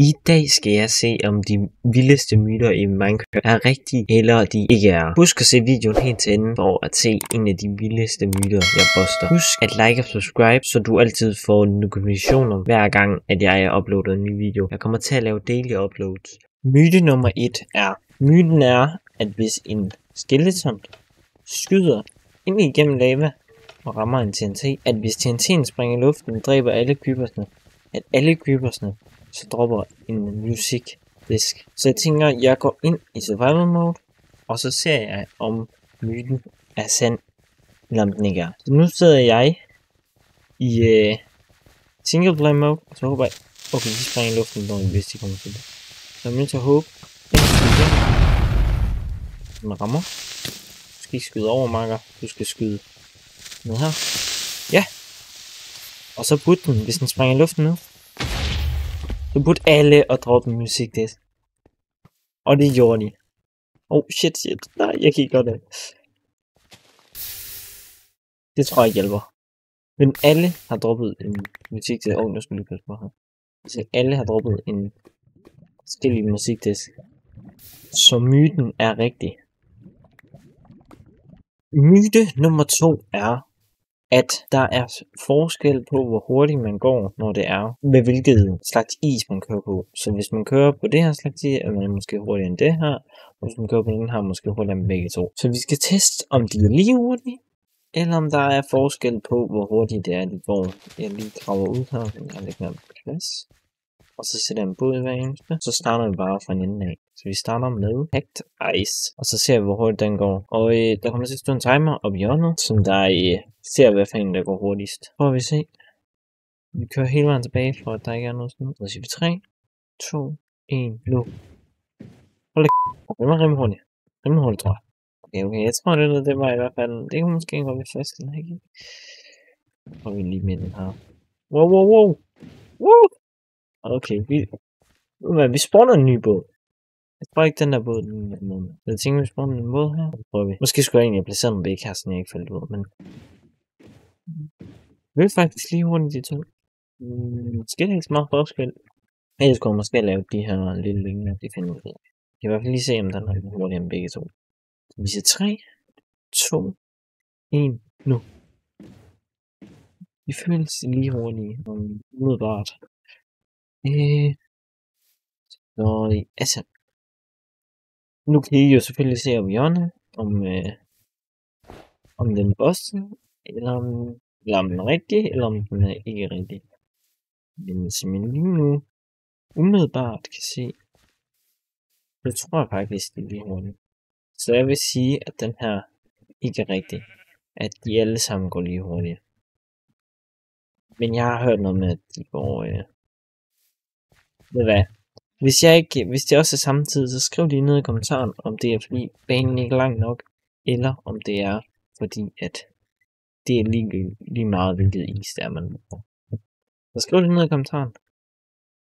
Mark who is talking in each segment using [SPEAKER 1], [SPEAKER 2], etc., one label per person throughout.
[SPEAKER 1] I dag skal jeg se, om de vildeste myter i Minecraft er rigtige, eller de ikke er. Husk at se videoen helt til enden for at se en af de vildeste myter, jeg poster. Husk at like og subscribe, så du altid får notifikationer hver gang, at jeg uploader en ny video. Jeg kommer til at lave daily uploads. Myte nummer 1 er, myten er, at hvis en skeleton skyder ind igennem lava og rammer en TNT, at hvis TNT'en springer i luften, dræber alle creepersne, at alle creepersne så dropper en music disk. Så jeg tænker, jeg går ind i survival mode, og så ser jeg, om myten er sand, eller om den ikke er. Så nu sidder jeg i single player mode, og så håber jeg, okay, de springer i luften, hvis de kommer til det. Så jeg er nødt til at håbe, den rammer. Du skal ikke skyde over, marker. Du skal skyde ned her. Ja! Og så burde den, hvis den springer i luften nu, så burde alle at droppe en musikdisk. Og det gjorde de. Oh shit. Nej, jeg kan ikke gøre det. Det tror jeg ikke hjælper. Men alle har droppet en musikdisk. Nu skal vi passe på her. Så alle har droppet en forskellig musikdisk. Så myten er rigtig. Myte nummer 2 er, at der er forskel på, hvor hurtigt man går, når det er, med hvilket slags is man kører på. Så hvis man kører på det her slags is, er man måske hurtigere end det her, og hvis man kører på den her, måske hurtigere end begge to. Så vi skal teste, om de er lige hurtige, eller om der er forskel på, hvor hurtigt det er, de går. Jeg lige graver ud her, jeg lægger mere plads. Og så sætter jeg en båd i hver eneste. Så starter vi bare fra en ende af. Så vi starter med Hacked Ice. Og så ser vi, hvor hurtigt den går. Og der kommer til at stå en timer op i hjørnet, som der ser, hvad for en der går hurtigst. Prøver vi se. Vi kører hele vejen tilbage, for at der ikke er noget sådan. Så siger vi 3, 2, 1, nu. Hold da det var rimelig hurtigt. Rimelig hurtigt, tror jeg. Okay. Jeg tror, det var i hvert fald. Det kan måske ikke være fast, den her, ikke? Prøver vi lige med den her. Wow. Okay, vi spawner en ny båd. Jeg tror ikke, den der båd, jeg tænker, vi spawner en båd her. Prøver vi. Måske skulle jeg egentlig have placeret den væk her, så jeg ikke faldt ud, men vi vil faktisk lige hurtigt de to. Måske er det ikke så meget forskel. Ellers kunne jeg måske lave de her lille linjer, de finder ud af. Jeg kan i hvert fald lige se, om den er hurtigere end begge to. Så vi siger 3, 2, 1, nu. Vi føles lige hurtige, umiddelbart. Altså, nu kan I jo selvfølgelig se om hjørnet, om den er busted, eller om den er rigtig, eller om den er ikke rigtig. Men som jeg lige nu umiddelbart kan se, så tror jeg faktisk, det er lige hurtigt. Så jeg vil sige, at den her ikke er rigtig. At de alle sammen går lige hurtigt. Men jeg har hørt noget med, at de går ved hvad? Hvis det også er samtidig, så skriv lige ned i kommentaren, om det er fordi banen ikke er lang nok, eller om det er fordi, at det er lige meget, hvilket is der er, man får. Så skriv det ned i kommentaren,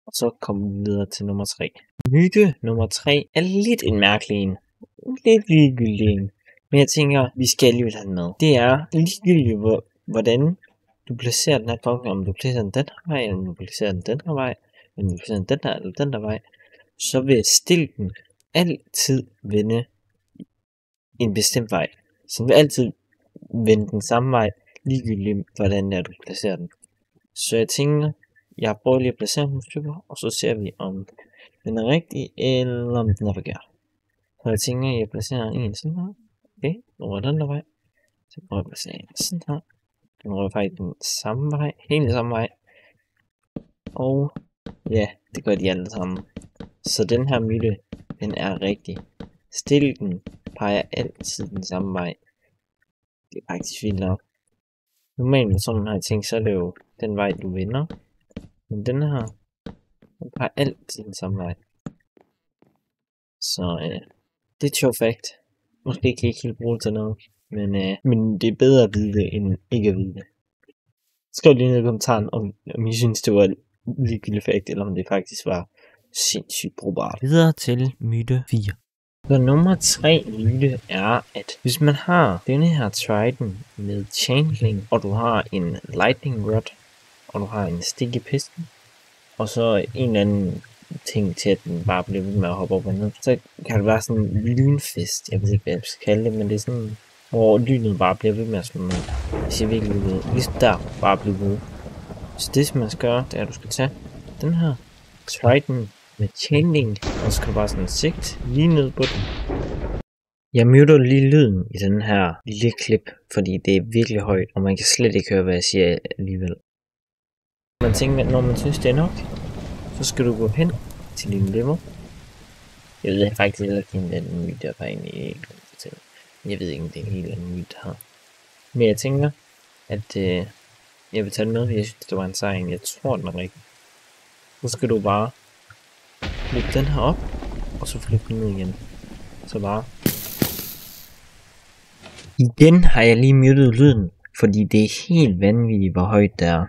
[SPEAKER 1] og så kommer vi videre til nummer 3. Myte nummer 3 er lidt en mærkelig en. Lidt ligegyldig en. Men jeg tænker, vi skal alligevel have den med. Det er ligegyldigt, hvordan du placerer den her klokke, om du placerer den her vej, eller om du placerer den her vej, men hvis den der eller den der vej, så vil stilken altid vende en bestemt vej. Så den vil altid vende den samme vej, ligegyldigt hvordan det er, du placerer den. Så jeg tænker, jeg prøver lige at placere den stykker, og så ser vi, om den er rigtig, eller om den er forkert. Så jeg tænker, jeg placerer en sådan her. Okay, nu er den der vej. Så prøver jeg at placere en sådan her. Den rører faktisk den samme vej, helt samme vej. Og ja, det gør de alle sammen. Så den her myte, den er rigtig. Stilken peger altid den samme vej. Det er faktisk fint nok. Normalt med sådan her ting, så er det jo den vej, du vender. Men den her, den peger altid den samme vej. Så det er et sjovt fact. Måske kan jeg ikke helt bruge det til noget. Men det er bedre at vide det, end ikke at vide det. Skriv lige ned i kommentaren, om I synes, det var ligegyldig fact, eller om det faktisk var sindssygt brugbart. Videre til myte 4. Så nummer 3 myte er, at hvis man har denne her trident med chainlink, og du har en lightning rod, og du har en sticky piston, og så en eller anden ting til, at den bare bliver ved med at hoppe op og ned. Så kan det være sådan en lynfest, jeg ved ikke, hvad jeg skal kalde det, men det er sådan, hvor lynet bare bliver ved med at slå ned. Hvis jeg virkelig ved, ligesom der, bare blive ved. Så det, man skal gøre, det er, at du skal tage den her Triton med chainlink, og så skal du bare sådan sigt lige ned på den. Jeg muter lige lyden i den her lille klip, fordi det er virkelig højt, og man kan slet ikke høre, hvad jeg siger alligevel. Man tænker, at når man synes, det er nok, så skal du gå hen til din lever. Jeg ved faktisk heller ikke, om det er en myte, der var egentlig ikke kan fortælle. Jeg ved ikke, om det er en helt anden myte, der har. Men jeg tænker, at jeg vil tage den med, fordi jeg synes, det var en sejr. Jeg tror, den er rigtig. Så skal du bare flippe den her op, og så flippe den ned igen. Så bare. Igen har jeg lige muted lyden, fordi det er helt vanvittigt, hvor højt det er.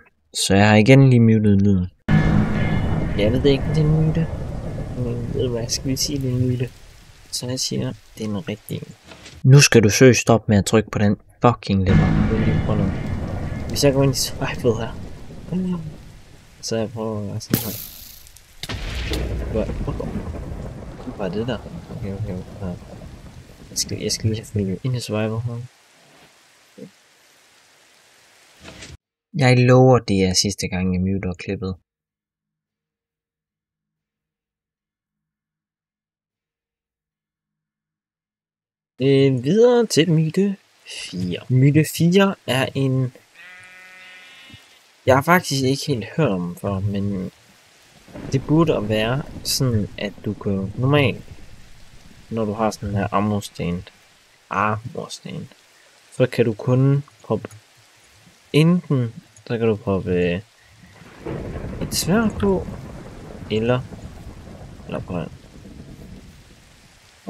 [SPEAKER 1] Så jeg har igen lige muted lyden. Jeg ved ikke, om det er en myte. Men ved du hvad, skal vi sige, det er en myte? Så jeg siger, det er en rigtig en. Nu skal du søge stoppe med at trykke på den fucking lever. Hvis jeg går ind i survival her, så jeg prøver at være sådan her. Hvad er det der? Okay. Jeg skal lige følge ind i survival her. Jeg lover, det er sidste gang, jeg muter klippet. Videre til myte 4. Myte 4 er en... Jeg har faktisk ikke helt hørt om før, men det burde være sådan, at du kan normalt, når du har sådan her armor stand, så kan du kun proppe enten, så kan du proppe et sværd på, eller på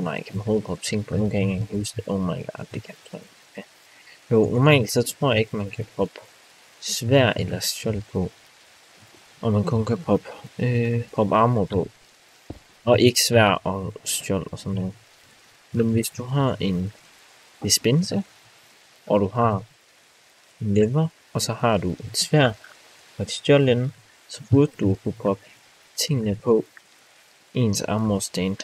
[SPEAKER 1] nej, kan man overhovedet proppe ting på, nu kan jeg ikke engang huske det, oh my god, det kan jeg ikke. Ja. Jo, normalt så tror jeg ikke, man kan proppe sværd eller skjold på, og man kun kan proppe armor på, og ikke sværd og skjold og sådan noget. Men hvis du har en dispenser, og du har en lever, og så har du et sværd og et skjold inde, så burde du kunne proppe tingene på ens armor stand.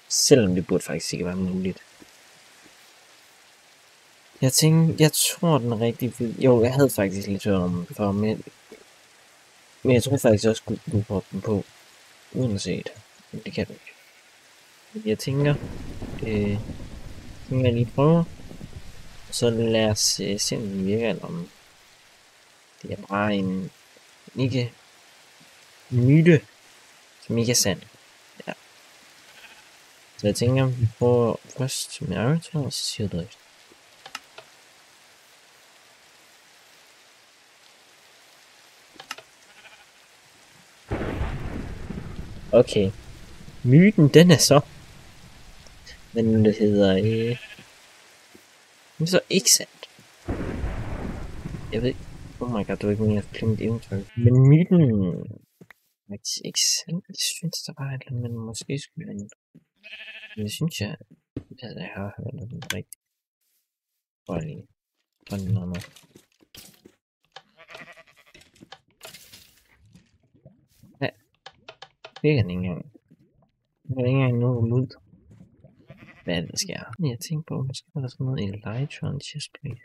[SPEAKER 1] Selvom det burde faktisk ikke være muligt. Jeg tror den er rigtig fed. Jo, jeg havde faktisk lidt hørt om den før, men jeg tror faktisk også, at du kunne proppe den på, uanset. Men det kan du ikke. Jeg tænker, jeg lige prøver. Så lad os se, om den virker, eller om det er bare en ikke myte, som ikke er sand. Ja. Så jeg tænker, vi prøver først med Aerotor, og så siger jeg drift. Okay. Myten, den er så. Men det hedder det er så ikke sandt. Jeg ved, oh my god, det var ikke mere at klemme et eventyr. Men myten er ikke sandt. Jeg synes, der var et eller andet, men måske skulle jeg. Men det synes jeg, at jeg har hørt den rigtigt. Bare lige. Bare lige noget. Ja. Det er ikke engang. Det er ikke engang noget ud. Hvad er det, der sker? Jeg tænker på, måske var der sådan noget Elytron chestplate.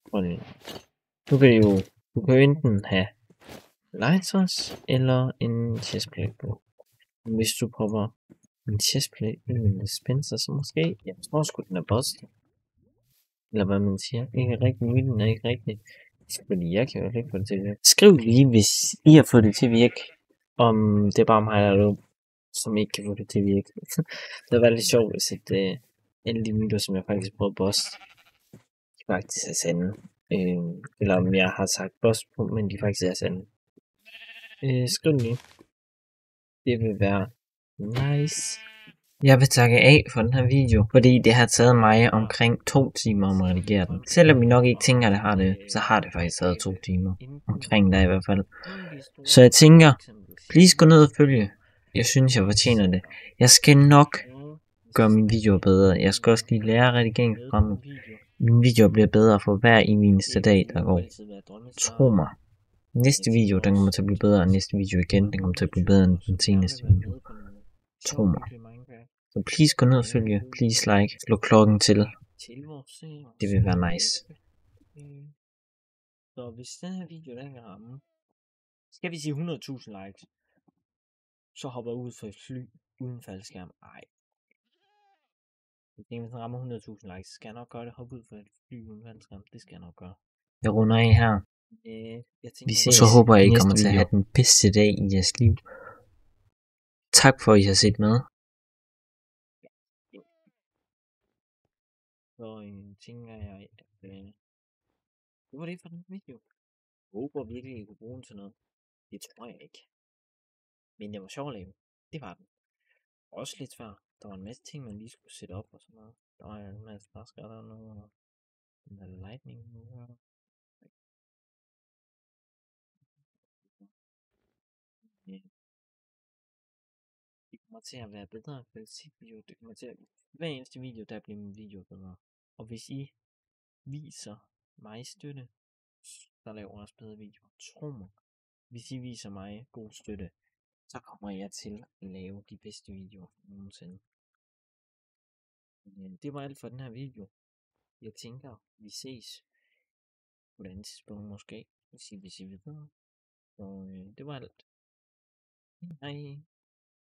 [SPEAKER 1] Prøv lige. Du kan jo enten have Elytrons eller en chestplate på. Hvis du prøver en chestplate med en dispenser, så måske, jeg tror sgu den er busted. Eller hvad man siger. Ikke rigtig, myten er ikke rigtig. Fordi jeg kan jo ikke få det til at virke. Skriv lige, hvis I har fået det til at virke. Om det er bare mig, der er dum, som ikke kan få det til at virke. Det var lidt sjovt, hvis alle de myter, som jeg faktisk prøvede at bosse, de faktisk er sande. Eller om jeg har sagt boss på, men de faktisk er sande. Skriv lige. Det vil være nice. Jeg vil takke af for den her video, fordi det har taget mig omkring 2 timer om at redigere den. Selvom I nok ikke tænker, at det har det, så har det faktisk taget 2 timer. Omkring der i hvert fald. Så jeg tænker, please gå ned og følge. Jeg synes, jeg fortjener det. Jeg skal nok gøre mine videoer bedre. Jeg skal også lige lære redigeringsprogrammet. Mine videoer bliver bedre for hver eneste dag, der går. Tro mig.
[SPEAKER 2] Næste video, den kommer til at blive bedre end næste video igen. Den kommer til at blive bedre end den seneste video. Tro mig. Så please gå ned og følge. Please like. Slå klokken til. Det vil være nice.
[SPEAKER 1] Så hvis den her video den kan ramme, skal vi sige 100.000 likes, så hopper jeg ud for et fly uden faldskærm. Ej. Hvis den rammer 100.000 likes, så skal jeg nok gøre det. Hoppe ud for et fly uden faldskærm. Det skal jeg nok gøre.
[SPEAKER 2] Jeg runder af her.
[SPEAKER 1] Jeg tænker,
[SPEAKER 2] Vi ses. Så håber jeg, I kommer til at have den bedste dag i jeres liv. Tak for, at I har set med.
[SPEAKER 1] Så tænker jeg, at det var det for den video. Jeg håber virkelig, I kunne bruge den til noget. Det tror jeg ikke. Men det var sjovt at lave. Det var den. Også lidt svært. Der var en masse ting, man lige skulle sætte op og sådan noget. Der var en masse flasker, der nu. Den der lightning nu her. Det kommer til at være bedre kvalitetsvideo. Det kommer til at... Hver eneste video, der bliver min video bedre. Og hvis I viser mig støtte, så laver jeg også bedre videoer. Tro mig. Hvis I viser mig god støtte, så kommer jeg til at lave de bedste videoer nogensinde. Det var alt for den her video. Jeg tænker, vi ses på et andet tidspunkt måske, hvis I vil videre. Så det var alt. Hej.